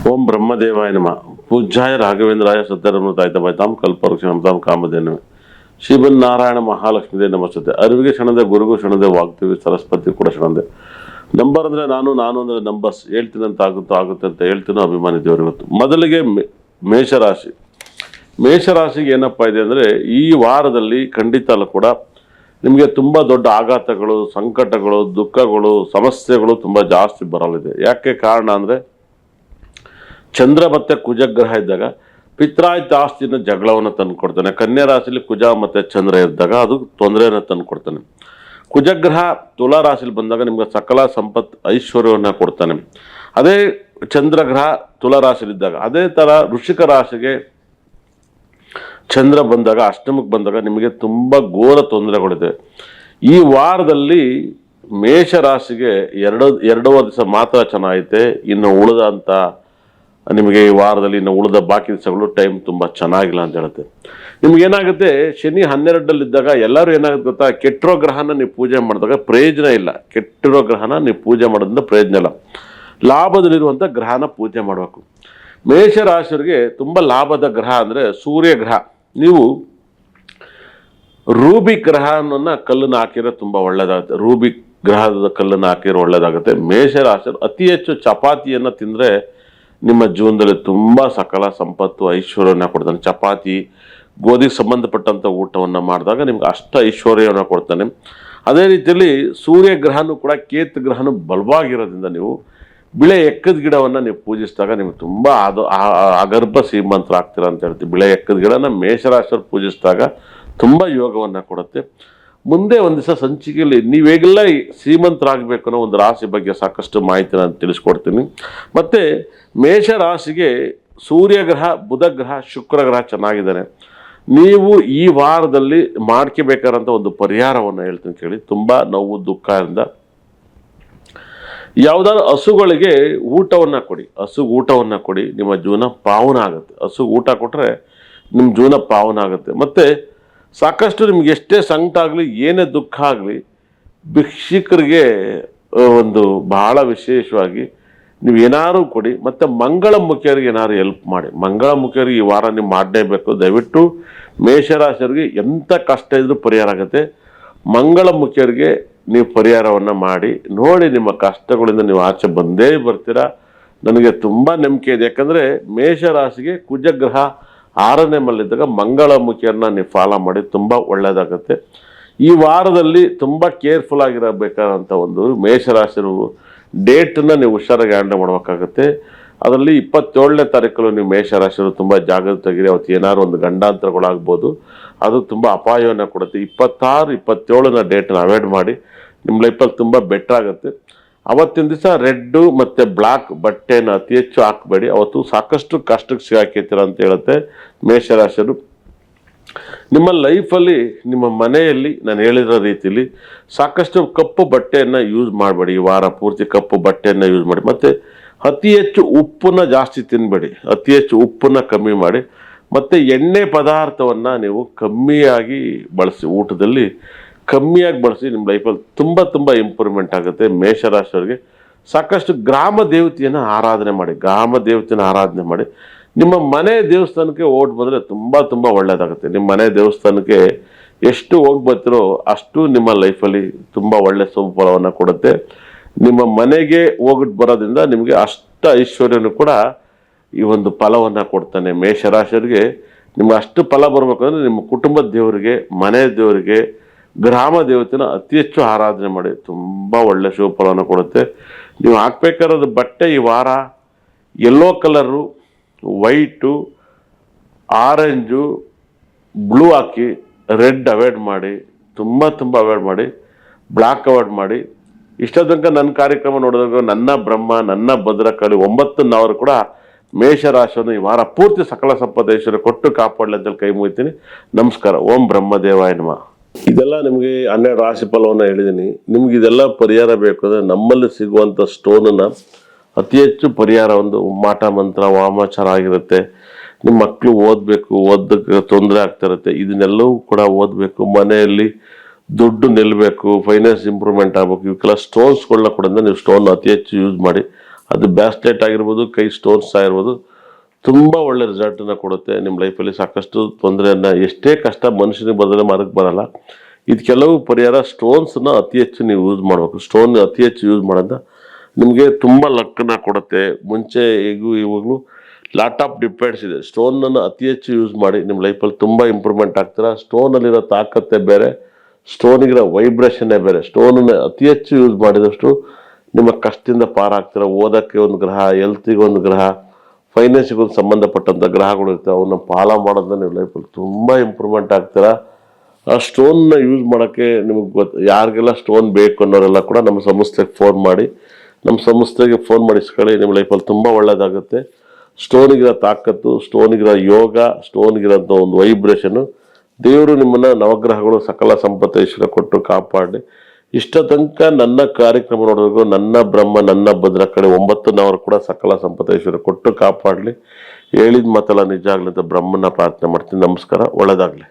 ಓಂ ಬ್ರಹ್ಮದೇವಾಯ ನಮಃ. ಪೂಜ್ಯಾಯ ರಾಘವೇಂದ್ರಾಯ ಸತ್ಯರಮೃತಾಯಿತಾಂ ಕಲ್ಪವೃಕ್ಷಣಂ ಕಾಮಧೇನು ಶ್ರೀಮನ್ನಾರಾಯಣ ಮಹಾಲಕ್ಷ್ಮೀದೇ ನಮಸ್ತೆ. ಅರಿವಿಗೆ ಕ್ಷಣದೆ, ಗುರುಗೂ ಕ್ಷಣದೆ, ವಾಗ್ದೇವಿ ಸರಸ್ವತಿ ಕೂಡ ಕ್ಷಣದೆ. ನಂಬರ್ ಅಂದರೆ ನಾನು ಅಂದರೆ ನಂಬರ್ಸ್. ಹೇಳ್ತೀನಿ ಅಂತ ಆಗುತ್ತೆ ಅಂತ ಹೇಳ್ತೀನೋ ಅಭಿಮಾನಿ ದೇವರು. ಇವತ್ತು ಮೊದಲಿಗೆ ಮೇಷರಾಶಿ. ಮೇಷರಾಶಿಗೆ ಏನಪ್ಪ ಇದೆ ಅಂದರೆ, ಈ ವಾರದಲ್ಲಿ ಖಂಡಿತ ಅಲ್ಲ ಕೂಡ ನಿಮಗೆ ತುಂಬ ದೊಡ್ಡ ಆಘಾತಗಳು, ಸಂಕಟಗಳು, ದುಃಖಗಳು, ಸಮಸ್ಯೆಗಳು ತುಂಬ ಜಾಸ್ತಿ ಬರಲಿದೆ. ಯಾಕೆ ಕಾರಣ ಅಂದರೆ, ಚಂದ್ರ ಮತ್ತು ಕುಜಗ್ರಹ ಇದ್ದಾಗ ಪಿತ್ರಾಯಿತ ಆಸ್ತಿನ ಜಗಳವನ್ನು ತಂದುಕೊಡ್ತಾನೆ. ಕನ್ಯಾ ರಾಶಿಲಿ ಕುಜ ಮತ್ತು ಚಂದ್ರ ಇದ್ದಾಗ ಅದು ತೊಂದರೆಯನ್ನು ತಂದುಕೊಡ್ತಾನೆ. ಕುಜಗ್ರಹ ತುಲಾ ರಾಶಿಲಿ ಬಂದಾಗ ನಿಮ್ಗೆ ಸಕಲ ಸಂಪತ್ತು ಐಶ್ವರ್ಯವನ್ನು ಕೊಡ್ತಾನೆ. ಅದೇ ಚಂದ್ರಗ್ರಹ ತುಲಾ ರಾಶಿಲಿದ್ದಾಗ, ಅದೇ ಥರ ವೃಶ್ಚಿಕ ರಾಶಿಗೆ ಚಂದ್ರ ಬಂದಾಗ, ಅಷ್ಟಮಕ್ಕೆ ಬಂದಾಗ ನಿಮಗೆ ತುಂಬ ಘೋರ ತೊಂದರೆಗಳಿದೆ. ಈ ವಾರದಲ್ಲಿ ಮೇಷರಾಶಿಗೆ ಎರಡೂವರೆ ದಿವಸ ಮಾತ್ರ ಚೆನ್ನಾಗೈತೆ. ಇನ್ನು ಉಳಿದಂಥ ನಿಮಗೆ ಈ ವಾರದಲ್ಲಿ ಇನ್ನು ಉಳಿದ ಬಾಕಿ ದಿವಸಗಳು ಟೈಮ್ ತುಂಬ ಚೆನ್ನಾಗಿಲ್ಲ ಅಂತ ಹೇಳುತ್ತೆ. ನಿಮ್ಗೇನಾಗುತ್ತೆ, ಶನಿ 12ರಲ್ಲಿದ್ದಾಗ ಎಲ್ಲರೂ ಏನಾಗುತ್ತೆ ಗೊತ್ತಾ, ಕೆಟ್ಟಿರೋ ಗ್ರಹನ ನೀವು ಪೂಜೆ ಮಾಡಿದಾಗ ಪ್ರಯೋಜನ ಇಲ್ಲ. ಕೆಟ್ಟಿರೋ ಗ್ರಹನ ನೀವು ಪೂಜೆ ಮಾಡೋದ್ರಿಂದ ಪ್ರಯೋಜನ ಇಲ್ಲ. ಲಾಭದಲ್ಲಿರುವಂಥ ಗ್ರಹನ ಪೂಜೆ ಮಾಡಬೇಕು. ಮೇಷರಾಶಿಯವರಿಗೆ ತುಂಬ ಲಾಭದ ಗ್ರಹ ಅಂದರೆ ಸೂರ್ಯ ಗ್ರಹ. ನೀವು ರೂಬಿ ಗ್ರಹನ ಕಲ್ಲನ್ನು ಹಾಕಿರೋ ತುಂಬ ಒಳ್ಳೆಯದಾಗುತ್ತೆ. ರೂಬಿ ಗ್ರಹದ ಕಲ್ಲನ್ನು ಹಾಕಿರೋ ಒಳ್ಳೆಯದಾಗುತ್ತೆ. ಮೇಷರಾಶಿಯವರು ಅತಿ ಹೆಚ್ಚು ಚಪಾತಿಯನ್ನು ತಿಂದರೆ ನಿಮ್ಮ ಜೀವನದಲ್ಲಿ ತುಂಬ ಸಕಲ ಸಂಪತ್ತು ಐಶ್ವರ್ಯವನ್ನು ಕೊಡ್ತಾನೆ. ಚಪಾತಿ, ಗೋಧಿಗೆ ಸಂಬಂಧಪಟ್ಟಂಥ ಊಟವನ್ನು ಮಾಡಿದಾಗ ನಿಮ್ಗೆ ಅಷ್ಟ ಐಶ್ವರ್ಯವನ್ನು ಕೊಡ್ತಾನೆ. ಅದೇ ರೀತಿಯಲ್ಲಿ ಸೂರ್ಯ ಗ್ರಹನೂ ಕೂಡ ಕೇತು ಗ್ರಹನೂ ಬಲವಾಗಿರೋದ್ರಿಂದ ನೀವು ಬಿಳೆ ಎಕ್ಕದ ಗಿಡವನ್ನು ನೀವು ಪೂಜಿಸಿದಾಗ ನಿಮ್ಗೆ ತುಂಬ ಅಗರ್ಭ ಶ್ರೀಮಂತರಾಗ್ತೀರ ಅಂತ ಹೇಳ್ತೀವಿ. ಬಿಳೆ ಎಕ್ಕದ ಗಿಡನ ಮೇಷರಾಶಿಯವರು ಪೂಜಿಸಿದಾಗ ತುಂಬ ಯೋಗವನ್ನು ಕೊಡುತ್ತೆ. ಮುಂದೆ ಒಂದು ದಿವಸ ಸಂಚಿಕೆಯಲ್ಲಿ ನೀವೇಗೆಲ್ಲ ಶ್ರೀಮಂತರಾಗಬೇಕು ಅನ್ನೋ ಒಂದು ರಾಶಿ ಬಗ್ಗೆ ಸಾಕಷ್ಟು ಮಾಹಿತಿ ನಾನು ತಿಳಿಸ್ಕೊಡ್ತೀನಿ. ಮತ್ತು ಮೇಷರಾಶಿಗೆ ಸೂರ್ಯಗ್ರಹ, ಬುಧಗ್ರಹ, ಶುಕ್ರಗ್ರಹ ಚೆನ್ನಾಗಿದ್ದಾನೆ. ನೀವು ಈ ವಾರದಲ್ಲಿ ಮಾಡ್ಕೋಬೇಕಾದಂಥ ಒಂದು ಪರಿಹಾರವನ್ನು ಹೇಳ್ತೀನಿ ಕೇಳಿ. ತುಂಬ ನೋವು ದುಃಖದಿಂದ ಯಾವುದಾದ್ರು ಹಸುಗಳಿಗೆ ಊಟವನ್ನು ಕೊಡಿ. ಹಸುಗೆ ಊಟವನ್ನು ಕೊಡಿ, ನಿಮ್ಮ ಜೀವನ ಪಾವನ ಆಗುತ್ತೆ. ಹಸುಗೆ ಊಟ ಕೊಟ್ಟರೆ ನಿಮ್ಮ ಜೀವನ ಪಾವನ ಆಗುತ್ತೆ. ಮತ್ತು ಸಾಕಷ್ಟು ನಿಮ್ಗೆ ಎಷ್ಟೇ ಸಂಕಟ ಆಗಲಿ, ಏನೇ ದುಃಖ ಆಗಲಿ, ಭಿಕ್ಷುಕರಿಗೆ ಒಂದು ಬಹಳ ವಿಶೇಷವಾಗಿ ನೀವು ಏನಾದ್ರು ಕೊಡಿ. ಮತ್ತು ಮಂಗಳಮುಖಿಯರಿಗೆ ಏನಾದ್ರು ಹೆಲ್ಪ್ ಮಾಡಿ. ಮಂಗಳಮುಖಿಯರಿಗೆ ಈ ವಾರ ನೀವು ಮಾಡಲೇಬೇಕು. ದಯವಿಟ್ಟು ಮೇಷರಾಶಿಯವರಿಗೆ ಎಂಥ ಕಷ್ಟ ಇದ್ರೂ ಪರಿಹಾರ ಆಗುತ್ತೆ. ಮಂಗಳಮುಖಿಯರಿಗೆ ನೀವು ಪರಿಹಾರವನ್ನು ಮಾಡಿ ನೋಡಿ, ನಿಮ್ಮ ಕಷ್ಟಗಳಿಂದ ನೀವು ಆಚೆ ಬಂದೇ ಬರ್ತೀರಾ. ನನಗೆ ತುಂಬ ನಂಬಿಕೆ ಇದೆ. ಯಾಕಂದರೆ ಮೇಷರಾಶಿಗೆ ಕುಜಗ್ರಹ 6ನೇ ಮಲ್ಲಿದ್ದಾಗ ಮಂಗಳಮುಖಿಯರನ್ನ ನೀವು ಫಾಲೋ ಮಾಡಿ, ತುಂಬ ಒಳ್ಳೆಯದಾಗುತ್ತೆ. ಈ ವಾರದಲ್ಲಿ ತುಂಬ ಕೇರ್ಫುಲ್ ಆಗಿರಬೇಕಾದಂಥ ಒಂದು ಮೇಷರಾಶಿರು ಡೇಟನ್ನು ನೀವು ಹುಷಾರಾಗಿ ಹ್ಯಾಂಡಲ್ ಮಾಡಬೇಕಾಗುತ್ತೆ. ಅದರಲ್ಲಿ 27ನೇ ತಾರೀಕಲ್ಲಿ ನೀವು ಮೇಷರಾಶಿರು ತುಂಬ ಜಾಗೃತಗಿರಿ. ಅವತ್ತು ಏನಾದ್ರು ಒಂದು ಗಂಡಾಂತರಗಳಾಗ್ಬೋದು, ಅದು ತುಂಬ ಅಪಾಯವನ್ನು ಕೊಡುತ್ತೆ. 26, 27ನ ಡೇಟನ್ನು ಅವಾಯ್ಡ್ ಮಾಡಿ, ನಿಮ್ಮ ಲೈಫಲ್ಲಿ ತುಂಬ ಬೆಟರ್ ಆಗುತ್ತೆ. ಅವತ್ತಿನ ದಿವಸ ರೆಡ್ಡು ಮತ್ತು ಬ್ಲ್ಯಾಕ್ ಬಟ್ಟೆನ ಅತಿ ಹೆಚ್ಚು ಹಾಕಬೇಡಿ. ಅವತ್ತು ಸಾಕಷ್ಟು ಕಷ್ಟಕ್ಕೆ ಸಿಗಾಕಿರ್ತೀರ ಅಂತ ಹೇಳುತ್ತೆ ಮೇಷರಾಶಿಯರು. ನಿಮ್ಮ ಲೈಫಲ್ಲಿ, ನಿಮ್ಮ ಮನೆಯಲ್ಲಿ ನಾನು ಹೇಳಿರೋ ರೀತಿಯಲ್ಲಿ ಸಾಕಷ್ಟು ಕಪ್ಪು ಬಟ್ಟೆಯನ್ನು ಯೂಸ್ ಮಾಡಬೇಡಿ. ಈ ವಾರ ಪೂರ್ತಿ ಕಪ್ಪು ಬಟ್ಟೆಯನ್ನು ಯೂಸ್ ಮಾಡಿ. ಮತ್ತು ಅತಿ ಹೆಚ್ಚು ಉಪ್ಪನ್ನು ಜಾಸ್ತಿ ತಿನ್ನಬೇಡಿ. ಅತಿ ಹೆಚ್ಚು ಉಪ್ಪನ್ನು ಕಮ್ಮಿ ಮಾಡಿ. ಮತ್ತು ಎಣ್ಣೆ ಪದಾರ್ಥವನ್ನು ನೀವು ಕಮ್ಮಿಯಾಗಿ ಬಳಸಿ. ಊಟದಲ್ಲಿ ಕಮ್ಮಿಯಾಗಿ ಬಳಸಿ. ನಿಮ್ಮ ಲೈಫಲ್ಲಿ ತುಂಬ ಇಂಪ್ರೂವ್ಮೆಂಟ್ ಆಗುತ್ತೆ. ಮೇಷರಾಶಿಯವರಿಗೆ ಸಾಕಷ್ಟು ಗ್ರಾಮ ದೇವತೆಯನ್ನು ಆರಾಧನೆ ಮಾಡಿ. ಗ್ರಾಮ ದೇವತೆಯನ್ನು ಆರಾಧನೆ ಮಾಡಿ. ನಿಮ್ಮ ಮನೆ ದೇವಸ್ಥಾನಕ್ಕೆ ಓಟ್ ಬಂದರೆ ತುಂಬ ಒಳ್ಳೆಯದಾಗುತ್ತೆ. ನಿಮ್ಮ ಮನೆ ದೇವಸ್ಥಾನಕ್ಕೆ ಎಷ್ಟು ಹೋಗಿ ಬರ್ತೀರೋ ಅಷ್ಟು ನಿಮ್ಮ ಲೈಫಲ್ಲಿ ತುಂಬ ಒಳ್ಳೆಯ ಸುಫಲವನ್ನು ಕೊಡುತ್ತೆ. ನಿಮ್ಮ ಮನೆಗೆ ಹೋಗಿಟ್ಟು ಬರೋದ್ರಿಂದ ನಿಮಗೆ ಅಷ್ಟ ಐಶ್ವರ್ಯನೂ ಕೂಡ ಈ ಒಂದು ಫಲವನ್ನು ಕೊಡ್ತಾನೆ. ಮೇಷರಾಶಿಯವರಿಗೆ ನಿಮ್ಗೆ ಅಷ್ಟು ಫಲ ಬರಬೇಕಂದ್ರೆ ನಿಮ್ಮ ಕುಟುಂಬದ ದೇವರಿಗೆ, ಮನೆ ದೇವರಿಗೆ, ಗ್ರಾಮ ದೇವತೆನ ಅತಿ ಹೆಚ್ಚು ಆರಾಧನೆ ಮಾಡಿ. ತುಂಬ ಒಳ್ಳೆ ಶುಭ ಫಲವನ್ನು ಕೊಡುತ್ತೆ. ನೀವು ಹಾಕ್ಬೇಕಾಗಿರೋದು ಬಟ್ಟೆ ಈ ವಾರ yellow colour, white, orange, blue ಹಾಕಿ. ರೆಡ್ ಅವಾಯ್ಡ್ ಮಾಡಿ. ತುಂಬ ಅವಾಯ್ಡ್ ಮಾಡಿ. ಬ್ಲ್ಯಾಕ್ ಅವಾಯ್ಡ್ ಮಾಡಿ. ಇಷ್ಟ ತನಕ ನನ್ನ ಕಾರ್ಯಕ್ರಮ ನೋಡಿದಾಗ ನನ್ನ ಬ್ರಹ್ಮ, ನನ್ನ ಭದ್ರಕಾಳಿ 9 ಕೂಡ ಮೇಷರಾಶಿಯನ್ನು ಈ ವಾರ ಪೂರ್ತಿ ಸಕಲ ಸಂಪದೇಶ್ವರ ಕೊಟ್ಟು ಕಾಪಾಡಲಿ ಅಂತೇಳಿ ಕೈ ಮುಗಿತೀನಿ. ನಮಸ್ಕಾರ. ಓಂ ಬ್ರಹ್ಮದೇವಾಯ ನಮಃ. ಇದೆಲ್ಲ ನಿಮಗೆ 12 ರಾಶಿ ಫಲವನ್ನು ಹೇಳಿದ್ದೀನಿ. ನಿಮ್ಗೆ ಇದೆಲ್ಲ ಪರಿಹಾರ ಬೇಕು ಅಂದರೆ ನಮ್ಮಲ್ಲಿ ಸಿಗುವಂಥ ಸ್ಟೋನನ್ನು ಅತಿ ಹೆಚ್ಚು ಪರಿಹಾರ ಒಂದು ಮಾಟ ಮಂತ್ರ, ವಾಮಾಚಾರ ಆಗಿರುತ್ತೆ. ನಿಮ್ಮ ಮಕ್ಕಳು ಓದಕ್ಕೆ ತೊಂದರೆ ಆಗ್ತಿರುತ್ತೆ. ಇದನ್ನೆಲ್ಲವೂ ಕೂಡ ಓದಬೇಕು. ಮನೆಯಲ್ಲಿ ದುಡ್ಡು ನಿಲ್ಲಬೇಕು, ಫೈನಾನ್ಸ್ ಇಂಪ್ರೂವ್ಮೆಂಟ್ ಆಗಬೇಕು. ಇವಕ್ಕೆಲ್ಲ ಸ್ಟೋನ್ಸ್ಗಳನ್ನ ಕೂಡ ನೀವು ಸ್ಟೋನ್ ಅತಿ ಹೆಚ್ಚು ಯೂಸ್ ಮಾಡಿ. ಅದು ಬ್ಯಾಸ್ಲೆಟ್ ಆಗಿರ್ಬೋದು, ಕೈ ಸ್ಟೋನ್ಸ್ ಆಗಿರ್ಬೋದು, ತುಂಬ ಒಳ್ಳೆ ರಿಸಲ್ಟನ್ನು ಕೊಡುತ್ತೆ. ನಿಮ್ಮ ಲೈಫಲ್ಲಿ ಸಾಕಷ್ಟು ತೊಂದರೆಯನ್ನು, ಎಷ್ಟೇ ಕಷ್ಟ ಮನುಷ್ಯನಿಗೆ ಬದಲೇ ಮಾರಕ್ಕೆ ಬರಲ್ಲ. ಇದು ಕೆಲವು ಪರಿಹಾರ. ಸ್ಟೋನ್ಸನ್ನ ಅತಿ ಹೆಚ್ಚು ನೀವು ಯೂಸ್ ಮಾಡಬೇಕು. ಸ್ಟೋನ್ ಅತಿ ಹೆಚ್ಚು ಯೂಸ್ ಮಾಡೋದ್ರಿಂದ ನಿಮಗೆ ತುಂಬ ಲಕ್ಕನ್ನು ಕೊಡುತ್ತೆ. ಮುಂಚೆ ಇವಾಗಲೂ ಲಾಟ್ ಆಫ್ ಡಿಪೆಂಡ್ಸ್ ಇದೆ. ಸ್ಟೋನನ್ನು ಅತಿ ಹೆಚ್ಚು ಯೂಸ್ ಮಾಡಿ ನಿಮ್ಮ ಲೈಫಲ್ಲಿ ತುಂಬ ಇಂಪ್ರೂವ್ಮೆಂಟ್ ಆಗ್ತೀರಾ. ಸ್ಟೋನಲ್ಲಿರೋ ತಾಕತ್ತೇ ಬೇರೆ, ಸ್ಟೋನಿಗಿರೋ ವೈಬ್ರೇಷನ್ನೇ ಬೇರೆ. ಸ್ಟೋನನ್ನು ಅತಿ ಹೆಚ್ಚು ಯೂಸ್ ಮಾಡಿದಷ್ಟು ನಿಮ್ಮ ಕಷ್ಟದಿಂದ ಪಾರಾಗ್ತೀರ. ಓದೋಕ್ಕೆ ಒಂದು ಗ್ರಹ, ಹೆಲ್ತಿಗೆ ಒಂದು ಗ್ರಹ, ಫೈನಾನ್ಸಿಗೆ ಒಂದು ಸಂಬಂಧಪಟ್ಟಂಥ ಗ್ರಹಗಳು ಇರ್ತವೆ. ಅವನ್ನ ಫಾಲ ಮಾಡೋದ್ರಿಂದ ನೀವು ಲೈಫಲ್ಲಿ ತುಂಬ ಇಂಪ್ರೂವ್ಮೆಂಟ್ ಆಗ್ತೀರಾ. ಆ ಸ್ಟೋನ್ನ ಯೂಸ್ ಮಾಡೋಕ್ಕೆ ನಿಮಗೆ ಯಾರಿಗೆಲ್ಲ ಸ್ಟೋನ್ ಬೇಕು ಅನ್ನೋರೆಲ್ಲ ಕೂಡ ನಮ್ಮ ಸಂಸ್ಥೆಗೆ ಫೋನ್ ಮಾಡಿ, ನಮ್ಮ ಸಂಸ್ಥೆಗೆ ಫೋನ್ ಮಾಡಿಸ್ಕೊಳ್ಳಿ. ನಿಮ್ಮ ಲೈಫಲ್ಲಿ ತುಂಬ ಒಳ್ಳೆಯದಾಗುತ್ತೆ. ಸ್ಟೋನಿಗಿರೋ ತಾಕತ್ತು, ಸ್ಟೋನಿಗಿರೋ ಯೋಗ, ಸ್ಟೋನಿಗಿರೋಂಥ ಒಂದು ವೈಬ್ರೇಷನ್ನು, ದೇವರು ನಿಮ್ಮನ್ನು ನವಗ್ರಹಗಳು ಸಕಲ ಸಂಪತ್ತು ಐಶ್ವರ್ಯ ಕೊಟ್ಟು ಕಾಪಾಡಿ. ಇಷ್ಟ ತನಕ ನನ್ನ ಕಾರ್ಯಕ್ರಮ ನೋಡೋದು ನನ್ನ ಬ್ರಹ್ಮ ನನ್ನ ಭದ್ರ ಕಡೆ 9 ಕೂಡ ಸಕಲ ಸಂಪತ್ತು ಐಶ್ವರ್ಯ ಕೊಟ್ಟು ಕಾಪಾಡಲಿ. ಹೇಳಿದ ಮಾತೆಲ್ಲ ನಿಜ ಆಗಲಿ ಅಂತ ಬ್ರಹ್ಮನ ಪ್ರಾರ್ಥನೆ ಮಾಡ್ತೀನಿ. ನಮಸ್ಕಾರ, ಒಳ್ಳೆಯದಾಗಲಿ.